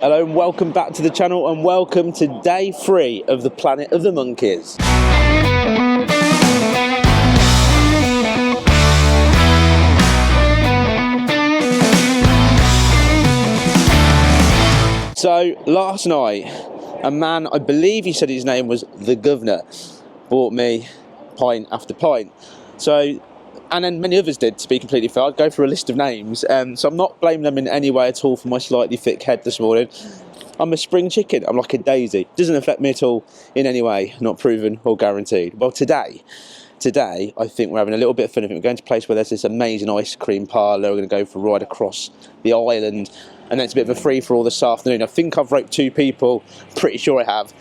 Hello and welcome back to the channel and welcome to day 3 of the Planet of the Monkeys. So last night a man, I believe he said his name was the Governor, bought me pint after pint. And then many others did, to be completely fair. I'd go through a list of names, so I'm not blaming them in any way at all for my slightly thick head this morning. I'm a spring chicken, I'm like a daisy. Doesn't affect me at all in any way, not proven or guaranteed. Well, today, I think we're having a little bit of fun. We're going to a place where there's this amazing ice cream parlour. We're going to go for a ride across the island, and then it's a bit of a free-for-all this afternoon. I think I've roped 2 people, pretty sure I have,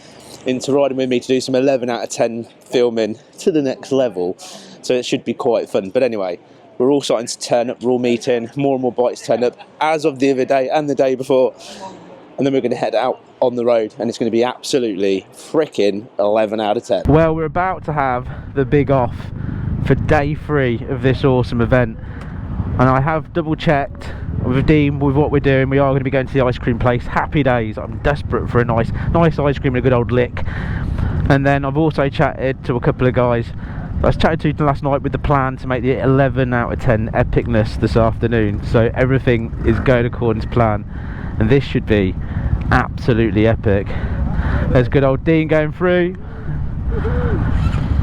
into riding with me to do some 11 out of 10 filming to the next level. So it should be quite fun. But anyway, we're all starting to turn up. We're all meeting. More and more bikes turn up, as of the other day and the day before. And then we're going to head out on the road, and it's going to be absolutely freaking 11 out of 10. Well, we're about to have the big off for day 3 of this awesome event. And I have double checked with Dean with what we're doing. We are going to be going to the ice cream place. Happy days. I'm desperate for a nice ice cream and a good old lick. And then I've also chatted to a couple of guys I was chatting to last night with the plan to make the 11 out of 10 epicness this afternoon. So everything is going according to plan, and this should be absolutely epic. There's good old Dean going through.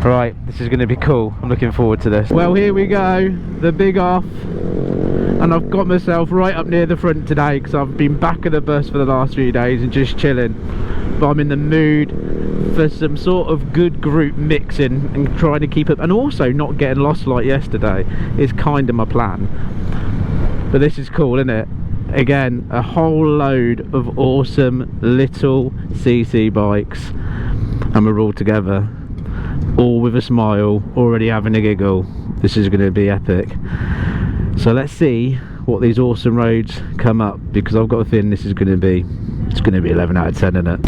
Right, this is going to be cool. I'm looking forward to this. Well, here we go, the big off. And I've got myself right up near the front today because I've been back at the bus for the last few days and just chilling. But I'm in the mood for some sort of good group mixing and trying to keep up, and also not getting lost like yesterday is kind of my plan. But this is cool, isn't it? Again, a whole load of awesome little CC bikes, and we're all together, all with a smile, already having a giggle. This is going to be epic. So let's see what these awesome roads come up, because I've got a feeling this is going to be 11 out of 10, isn't it?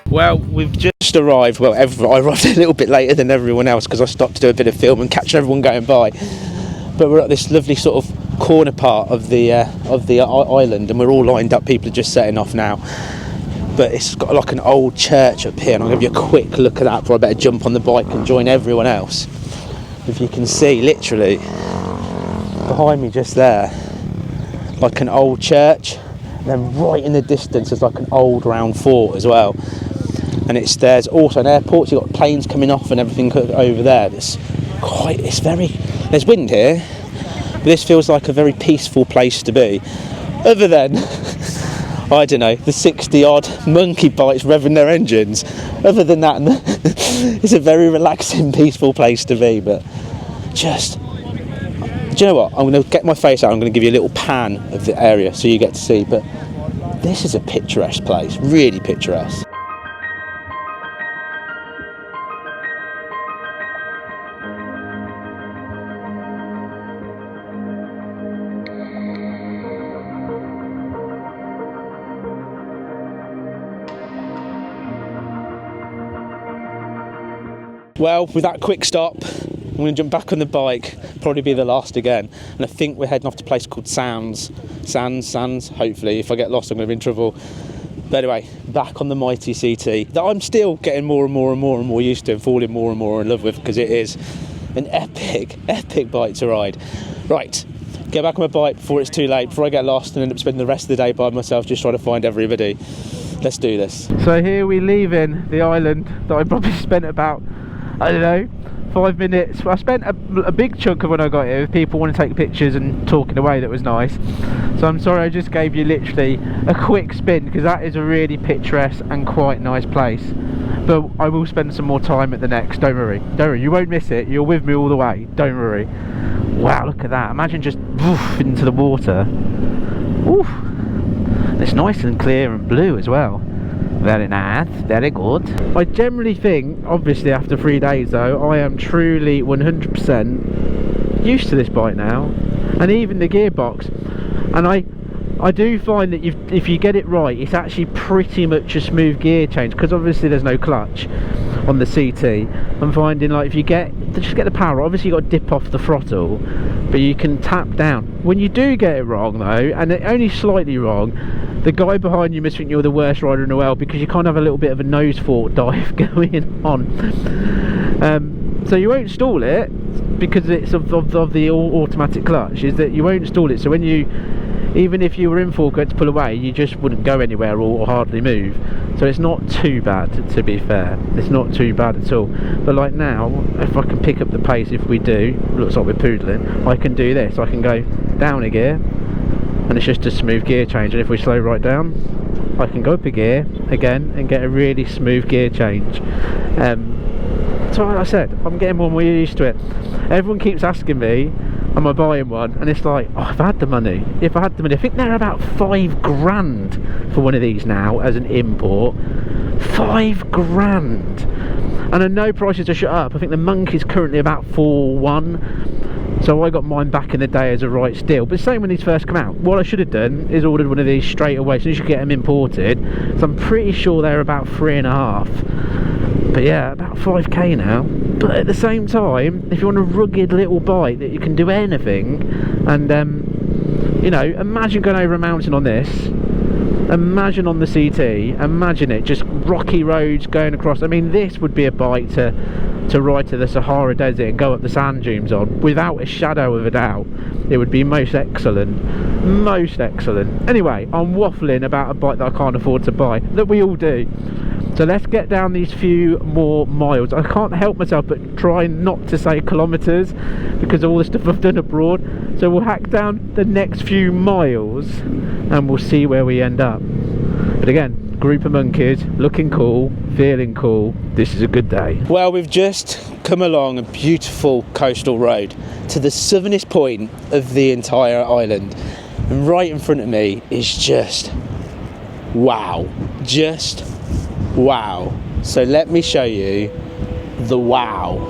Well, we've just arrived. Well, I arrived a little bit later than everyone else because I stopped to do a bit of film and catching everyone going by. But we're at this lovely sort of corner part of the island, and we're all lined up. People are just setting off now. But it's got like an old church up here, and I'll give you a quick look at that before I better jump on the bike and join everyone else. If you can see, literally behind me just there, like an old church, and then right in the distance there's like an old round fort as well. And there's also an airport, so you've got planes coming off and everything over there. There's wind here, but this feels like a very peaceful place to be. Other than, I don't know, the 60 odd monkey bikes revving their engines. Other than that, it's a very relaxing, peaceful place to be. But just, do you know what? I'm going to get my face out. I'm going to give you a little pan of the area so you get to see. But this is a picturesque place, really picturesque. Well, with that quick stop, I'm going to jump back on the bike, probably be the last again, and I think we're heading off to a place called Sands, hopefully. If I get lost, I'm going to be in trouble. But anyway, back on the mighty CT, that I'm still getting more and more used to and falling more and more in love with, because it is an epic bike to ride. Right, get back on my bike before it's too late, before I get lost and end up spending the rest of the day by myself just trying to find everybody. Let's do this. So here we leaving the island that I probably spent about, I don't know, 5 minutes. I spent a big chunk of when I got here with people wanting to take pictures and talking away. That was nice. So I'm sorry I just gave you literally a quick spin, because that is a really picturesque and quite nice place. But I will spend some more time at the next. Don't worry, you won't miss it. You're with me all the way, don't worry. Wow, look at that. Imagine just woof into the water. Woof. It's nice and clear and blue as well. Very nice, very good. I generally think, obviously after 3 days though, I am truly 100% used to this bike now, and even the gearbox. And I do find that if you get it right, it's actually pretty much a smooth gear change, because obviously there's no clutch. on the CT, I'm finding like if you just get the power, obviously you got to dip off the throttle, but you can tap down. When you do get it wrong though, and only slightly wrong, the guy behind you must think you're the worst rider in the world, because you kind of have a little bit of a nose fork dive going on. So you won't stall it because it's of the automatic clutch, is that you won't stall it. So when you, even if you were in forecourt to pull away, you just wouldn't go anywhere or hardly move. So it's not too bad, to be fair. It's not too bad at all. But like now, if I can pick up the pace, if we do, looks like we're poodling, I can do this. I can go down a gear, and it's just a smooth gear change. And if we slow right down, I can go up a gear again and get a really smooth gear change. So like I said, I'm getting more and more used to it. Everyone keeps asking me, am I buying one? And it's like, oh, if I had the money, I think they're about £5,000 for one of these now as an import. £5,000. And I know prices are shut up. I think the Monk is currently about 4,1. So I got mine back in the day as a right steal. But same when these first come out. What I should have done is ordered one of these straight away, so you should get them imported. So I'm pretty sure they're about 3.5. But yeah, about 5k now. But at the same time, if you want a rugged little bike that you can do anything, and you know, imagine going over a mountain on this, imagine on the CT, imagine it, just rocky roads going across. I mean, this would be a bike to ride to the Sahara Desert and go up the sand dunes on, without a shadow of a doubt. It would be most excellent. Most excellent. Anyway, I'm waffling about a bike that I can't afford to buy, that we all do. So let's get down these few more miles. I can't help myself but try not to say kilometres because of all the stuff I've done abroad. So we'll hack down the next few miles and we'll see where we end up. But again, group of monkeys, looking cool, feeling cool. This is a good day. Well, we've just come along a beautiful coastal road to the southernest point of the entire island. And right in front of me is just wow. Just wow. So let me show you the wow.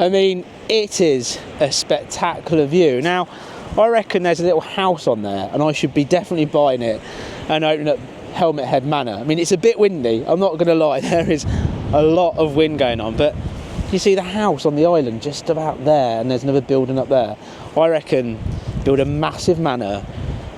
I mean, it is a spectacular view. Now, I reckon there's a little house on there and I should be definitely buying it and opening up Helmet Head Manor. I mean, it's a bit windy, I'm not going to lie, there is a lot of wind going on, but you see the house on the island just about there, and there's another building up there. I reckon build a massive manor,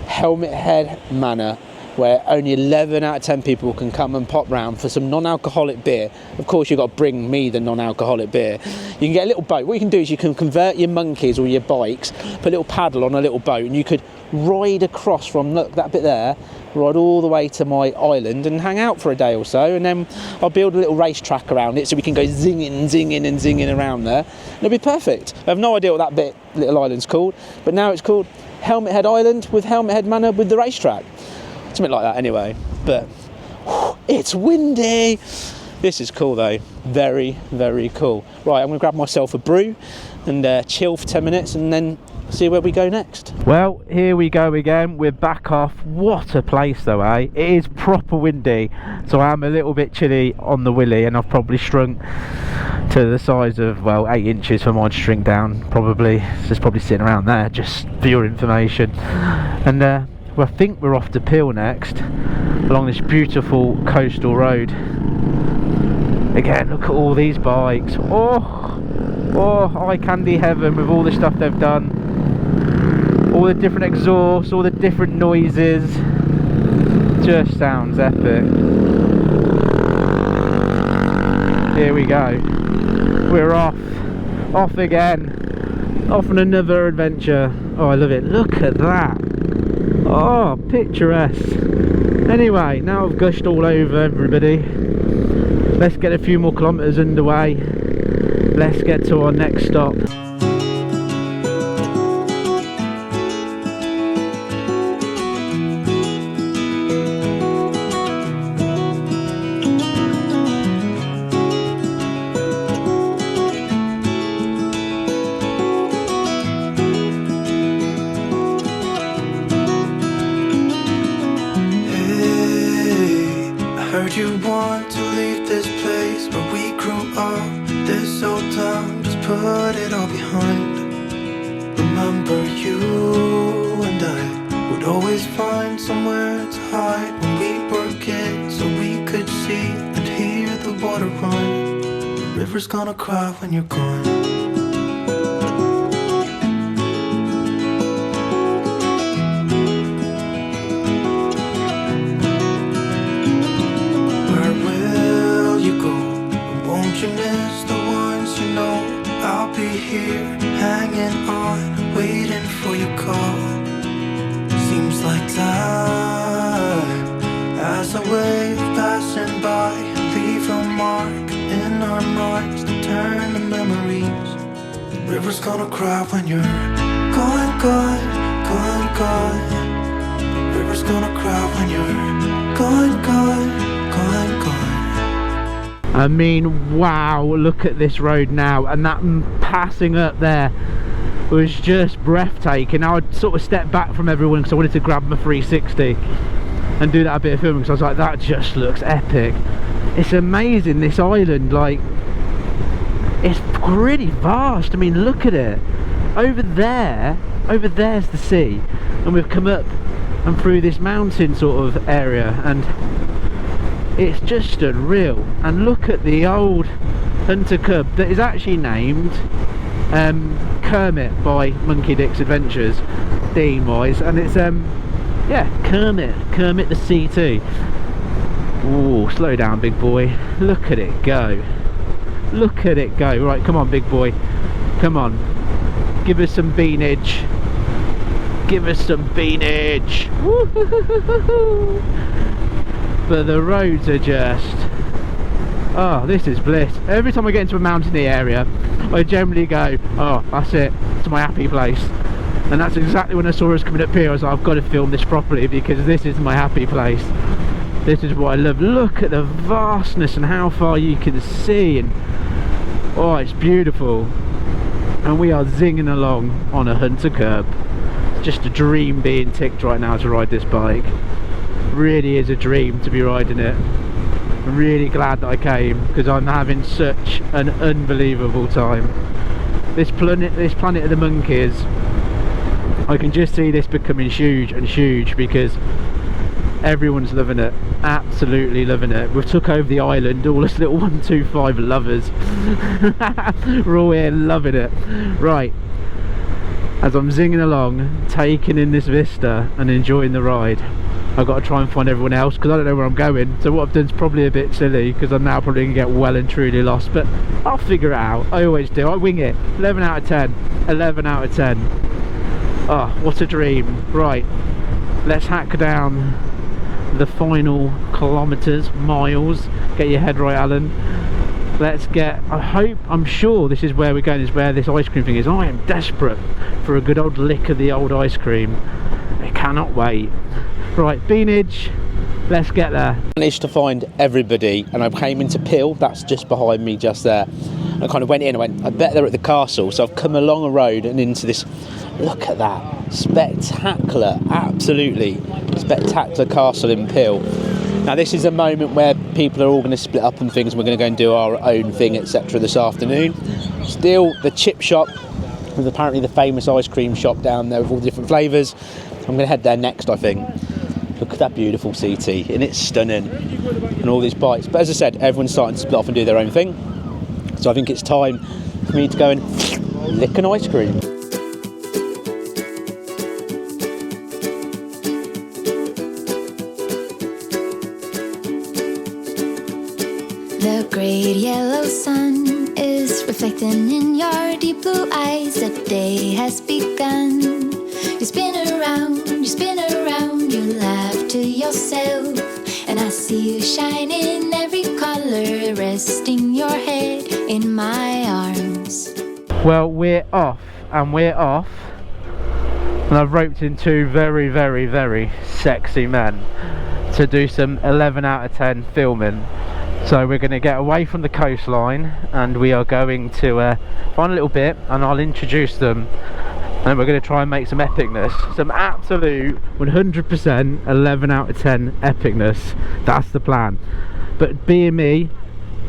Helmet Head Manor, where only 11 out of 10 people can come and pop round for some non-alcoholic beer. Of course, you've got to bring me the non-alcoholic beer. You can get a little boat. What you can do is you can convert your monkeys or your bikes, put a little paddle on a little boat, and you could ride across from, look, that bit there, ride all the way to my island and hang out for a day or so, and then I'll build a little racetrack around it so we can go zinging, zinging and zinging around there. It'll be perfect. I have no idea what that little island's called, but now it's called Helmet Head Island with Helmet Head Manor with the racetrack. Something like that anyway, but it's windy. This is cool though, very, very cool. Right, I'm gonna grab myself a brew and chill for 10 minutes and then see where we go next. Well, here we go again, we're back off. What a place though, eh? It is proper windy, so I am a little bit chilly on the willy, and I've probably shrunk to the size of, well, 8 inches for mine to shrink down, probably. It's just probably sitting around there, just for your information. And well, I think we're off to Peel next, along this beautiful coastal road. Again, look at all these bikes. Oh, eye candy heaven with all the stuff they've done. All the different exhausts, all the different noises. Just sounds epic. Here we go. We're off again. Off on another adventure. Oh, I love it. Look at that. Oh, picturesque. Anyway, now I've gushed all over everybody. Let's get a few more kilometres underway. Let's get to our next stop. Heard you want to leave this place where we grew up. This old town, just put it all behind. Remember you and I would always find somewhere to hide when we were kids, so we could see and hear the water run. The river's gonna cry when you're gone. You miss the ones you know. I'll be here, hanging on, waiting for your call. Seems like time as a wave passing by, leave a mark in our minds to turn to memories. The river's gonna cry when you're gone, gone, gone, gone. The river's gonna cry when you're gone, gone, gone, gone. I mean, wow, look at this road now, and that passing up there was just breathtaking. Now I'd sort of step back from everyone because I wanted to grab my 360 and do that a bit of filming, because I was like, that just looks epic. It's amazing, this island, like, it's really vast. I mean, look at it. Over there's the sea, and we've come up and through this mountain sort of area, and it's just unreal. And look at the old Hunter Cub that is actually named Kermit by Monkey Dick's Adventures, theme wise, and it's yeah, Kermit the CT. Ooh, slow down, big boy. Look at it go. Look at it go. Right, come on, big boy. Come on. Give us some beanage. Give us some beanage. Woo-hoo-hoo-hoo-hoo. But the roads are just, oh, this is bliss. Every time I get into a mountainy area, I generally go, oh, that's it, it's my happy place. And that's exactly when I saw us coming up here. I was like, I've got to film this properly because this is my happy place. This is what I love. Look at the vastness and how far you can see, and oh, it's beautiful. And we are zinging along on a Hunter Cub. It's just a dream being ticked right now to ride this bike. Really is a dream to be riding it. I'm really glad that I came because I'm having such an unbelievable time. This planet of the monkeys, I can just see this becoming huge and huge because everyone's loving it, absolutely loving it. We've took over the island, all us little 125 lovers. We're all here loving it. Right, as I'm zinging along, taking in this vista and enjoying the ride, I've got to try and find everyone else because I don't know where I'm going. So what I've done is probably a bit silly because I'm now probably going to get well and truly lost, but I'll figure it out. I always do. I wing it. 11 out of 10. 11 out of 10. Oh, what a dream. Right, let's hack down the final kilometres, miles. Get your head right, Alan. Let's get, I'm sure this is where we're going, is where this ice cream thing is. I am desperate for a good old lick of the old ice cream. I cannot wait. Right, beanage, let's get there. Managed to find everybody, and I came into Peel, that's just behind me just there. I kind of went in, I went, I bet they're at the castle, so I've come along a road and into this, look at that, spectacular, absolutely spectacular castle in Peel. Now this is a moment where people are all going to split up and things, and we're going to go and do our own thing, etc. this afternoon. Still, the chip shop, with apparently the famous ice cream shop down there with all the different flavours. I'm going to head there next, I think. Look at that beautiful CT, and it's stunning, and all these bikes. But as I said, everyone's starting to split off and do their own thing. So I think it's time for me to go and lick an ice cream. The great yellow sun is reflecting in your deep blue eyes. The day has begun. You spin around, you laugh to yourself, and I see you shine in every color, resting your head in my arms. Well, we're off, and I've roped in two very, very, very sexy men to do some 11 out of 10 filming. So we're going to get away from the coastline, and we are going to find a little bit, and I'll introduce them, and we're going to try and make some epicness, some absolute 100% 11 out of 10 epicness. That's the plan. But being me,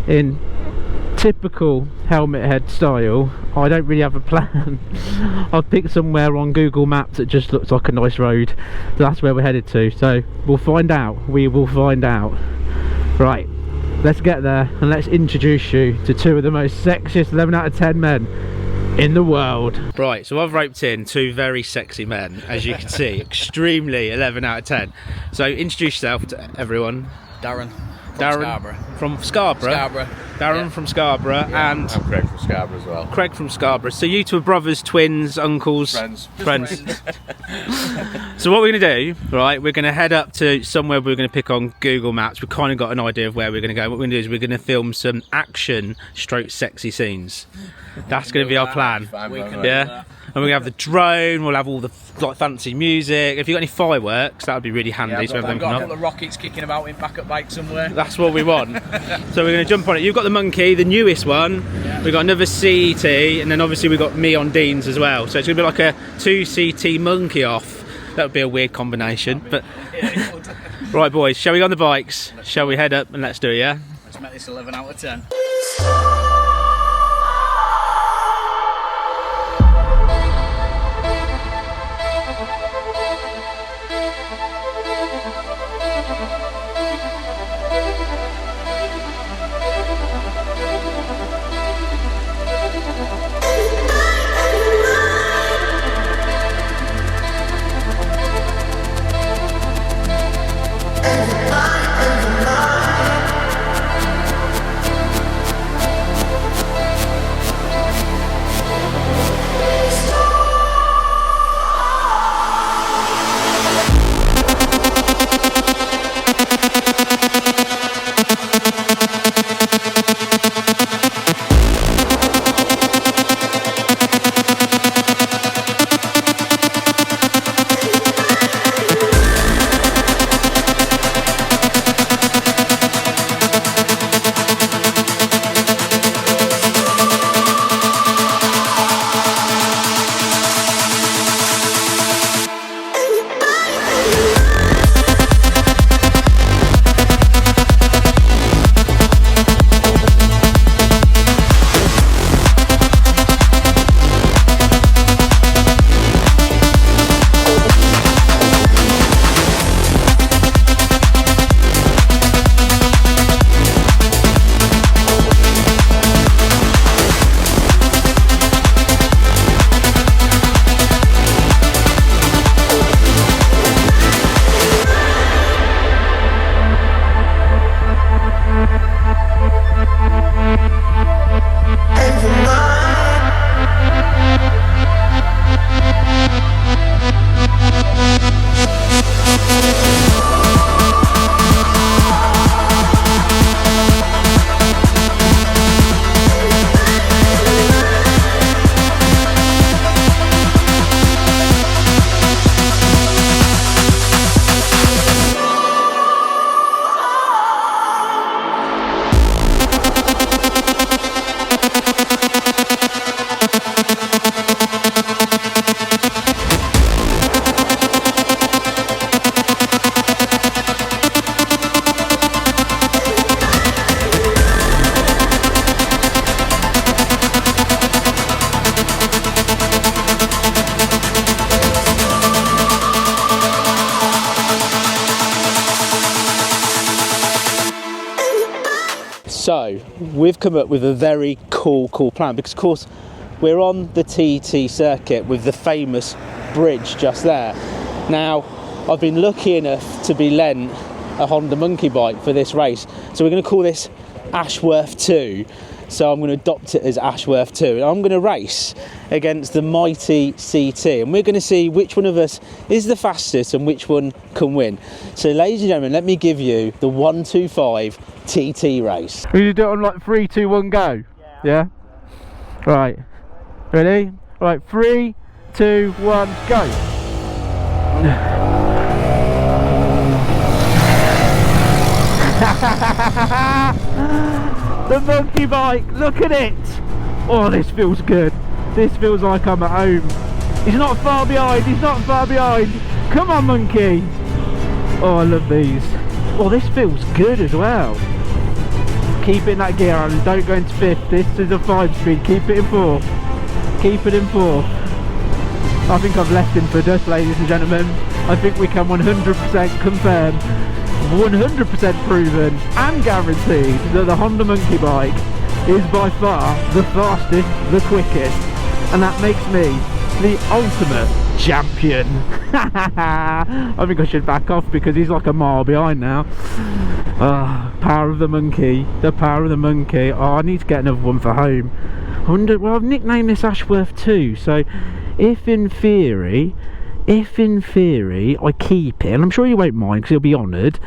in typical helmet head style, I don't really have a plan. I've picked somewhere on Google Maps that just looks like a nice road, so that's where we're headed to. So we'll find out. We will find out. Right, let's get there, and let's introduce you to two of the most sexiest 11 out of 10 men in the world. Right, so I've roped in two very sexy men, as you can see, extremely 11 out of 10. So introduce yourself to everyone. Darren from Scarborough. Darren from Scarborough, yeah, and I'm Craig from Scarborough as well. Craig from Scarborough. So you two are brothers, twins, uncles, friends. So what we're going to do, right, we're going to head up to somewhere we're going to pick on Google Maps. We've kind of got an idea of where we're going to go. What we're going to do is we're going to film some action stroke sexy scenes. That's going to be our plan. Yeah. And we're going to have the drone, we'll have all the like fancy music. If you've got any fireworks, that would be really handy. Yeah, I've got a couple of rockets kicking about in back-up bike somewhere. That's what we want. So we're going to jump on it. You've got the Monkey, the newest one. Yeah. We've got another CT, and then obviously we've got me on Dean's as well. So it's going to be like a 2 CT Monkey off. That would be a weird combination. But right, boys, shall we go on the bikes? Shall we head up and let's do it, yeah? Let's make this 11 out of 10. So we've come up with a very cool plan, because of course we're on the TT circuit with the famous bridge just there. Now I've been lucky enough to be lent a Honda monkey bike for this race, so we're going to call this Ashworth 2. So I'm going to adopt it as Ashworth 2, and I'm going to race against the mighty CT, and we're going to see which one of us is the fastest and which one can win. So ladies and gentlemen, let me give you the 125 TT race. We're going to do it on like 3, 2, 1, go. Yeah? Right. Ready? Right, 3, 2, 1, go. The monkey bike, look at it. Oh, this feels good. This feels like I'm at home. He's not far behind, he's not far behind. Come on, monkey. Oh, I love these. Oh, this feels good as well. Keep it in that gear, Alan. Don't go into 5th. This is a 5-speed. Keep it in 4th. Keep it in 4th. I think I've left him for dust, ladies and gentlemen. I think we can 100% confirm, 100% proven and guaranteed that the Honda monkey bike is by far the fastest, the quickest, and that makes me the ultimate champion. I think I should back off because he's like a mile behind now. Power of the monkey, the power of the monkey. Oh, I need to get another one for home. I wonder, well, I've nicknamed this Ashworth 2, so if in theory I keep it, and I'm sure you won't mind because he'll be honoured,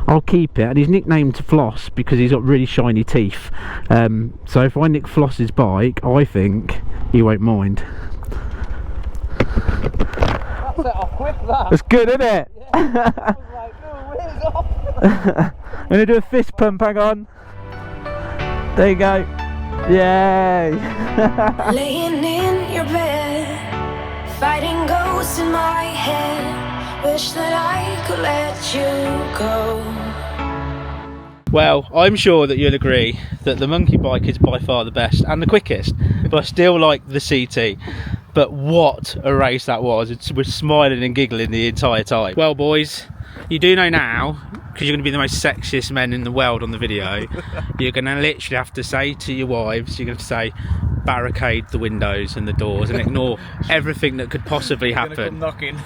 I'll keep it, and he's nicknamed Floss because he's got really shiny teeth. So if I nick Floss's bike, I think he won't mind. That set off quick, that. That's good, isn't it? Yeah, I was like, no, where's off? I'm going to do a fist pump, hang on. There you go. Yay! Laying in your bed, fighting ghosts in my head. Wish that I could let you go. Well, I'm sure that you'll agree that the monkey bike is by far the best and the quickest, but I still like the CT. But what a race that was. We're smiling and giggling the entire time. Well, boys, you do know now, because you're going to be the most sexiest men in the world on the video, you're going to literally have to say to your wives, you're going to say, barricade the windows and the doors and ignore everything that could possibly happen.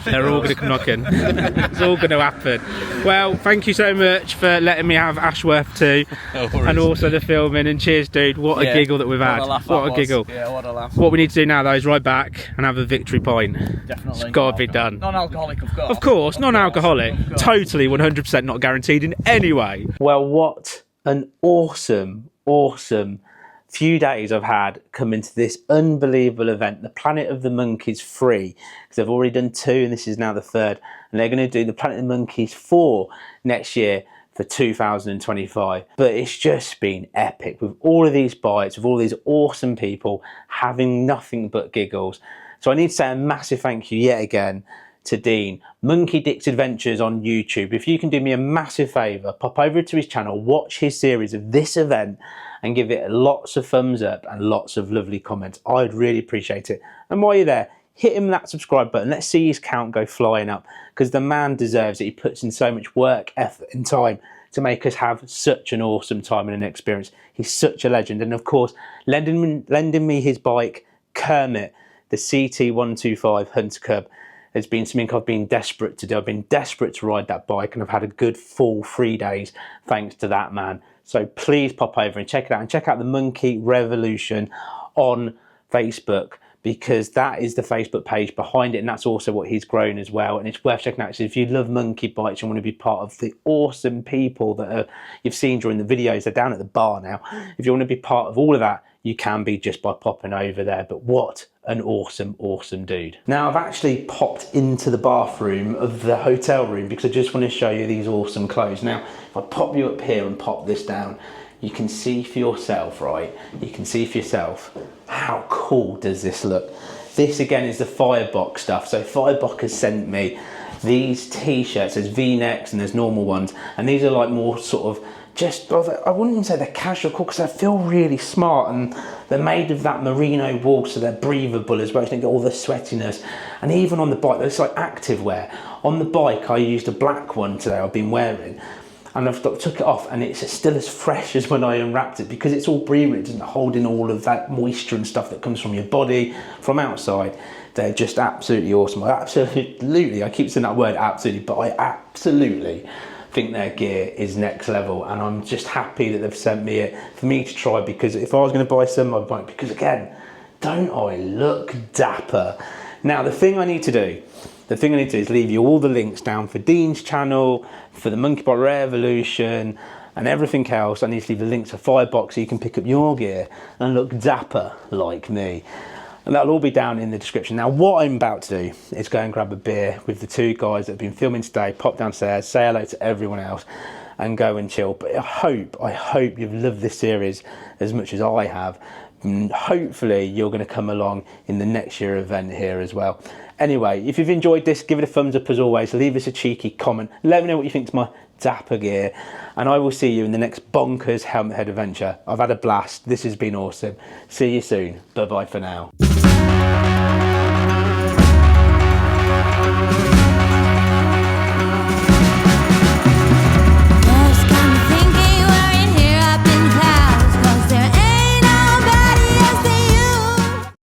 They're all going to come knocking. It's all going to happen. Well, thank you so much for letting me have Ashworth 2 and also the filming, and cheers, dude. What a giggle that we've had. What a giggle. Yeah, what a laugh. What we need to do now though is ride back and have a victory pint. Definitely. It's got to be done. Non-alcoholic, of course. Of course, non-alcoholic. Totally 100% not guaranteed in any way. Well, what an awesome few days I've had coming to this unbelievable event, the Planet of the Monkeys 3, because they've already done 2 and this is now the 3rd, and they're going to do the Planet of the Monkeys 4 next year for 2025. But it's just been epic with all of these bikes, with all these awesome people having nothing but giggles. So I need to say a massive thank you yet again to Dean, Monkey Dick's Adventures on YouTube. If you can do me a massive favour, pop over to his channel, watch his series of this event and give it lots of thumbs up and lots of lovely comments. I'd really appreciate it. And while you're there, hit him that subscribe button. Let's see his count go flying up, because the man deserves it. He puts in so much work, effort and time to make us have such an awesome time and an experience. He's such a legend. And of course, lending me his bike, Kermit, the CT125 Hunter Cub, has been something I've been desperate to do. I've been desperate to ride that bike, and I've had a good full 3 days thanks to that man. So please pop over and check it out, and check out the Monkey Revolution on Facebook, because that is the Facebook page behind it, and that's also what he's grown as well, and it's worth checking out. So if you love monkey bikes and want to be part of the awesome people that you've seen during the videos, they're down at the bar now. If you want to be part of all of that, you can be just by popping over there. But what an awesome dude. Now I've actually popped into the bathroom of the hotel room because I just want to show you these awesome clothes. Now if I pop you up here and pop this down, you can see for yourself, right? You can see for yourself, how cool does this look? This again is the Fioboc stuff. So Fioboc has sent me these t-shirts. There's V-necks and there's normal ones, and these are like more sort of just, I wouldn't even say they're casual, because they feel really smart, and they're made of that merino wool, so they're breathable as well. You don't get all the sweatiness. And even on the bike, it's like active wear. On the bike, I used a black one today I've been wearing, and I've took it off, and it's still as fresh as when I unwrapped it, because it's all breathing. It doesn't hold in all of that moisture and stuff that comes from your body from outside. They're just absolutely awesome. I keep saying that word absolutely, but I absolutely think their gear is next level, and I'm just happy that they've sent me it for me to try, because if I was going to buy some, I won't, because again, don't I look dapper? Now the thing I need to do is leave you all the links down for Dean's channel, for the Monkey Bike Revolution, and everything else. I need to leave the links for Fioboc so you can pick up your gear and look dapper like me. And that'll all be down in the description. Now what I'm about to do is go and grab a beer with the two guys that have been filming today, pop downstairs, say hello to everyone else, and go and chill. But I hope you've loved this series as much as I have. And hopefully you're going to come along in the next year event here as well. Anyway, if you've enjoyed this, give it a thumbs up as always. Leave us a cheeky comment. Let me know what you think to my dapper gear. And I will see you in the next bonkers helmet head adventure. I've had a blast. This has been awesome. See you soon. Bye-bye for now.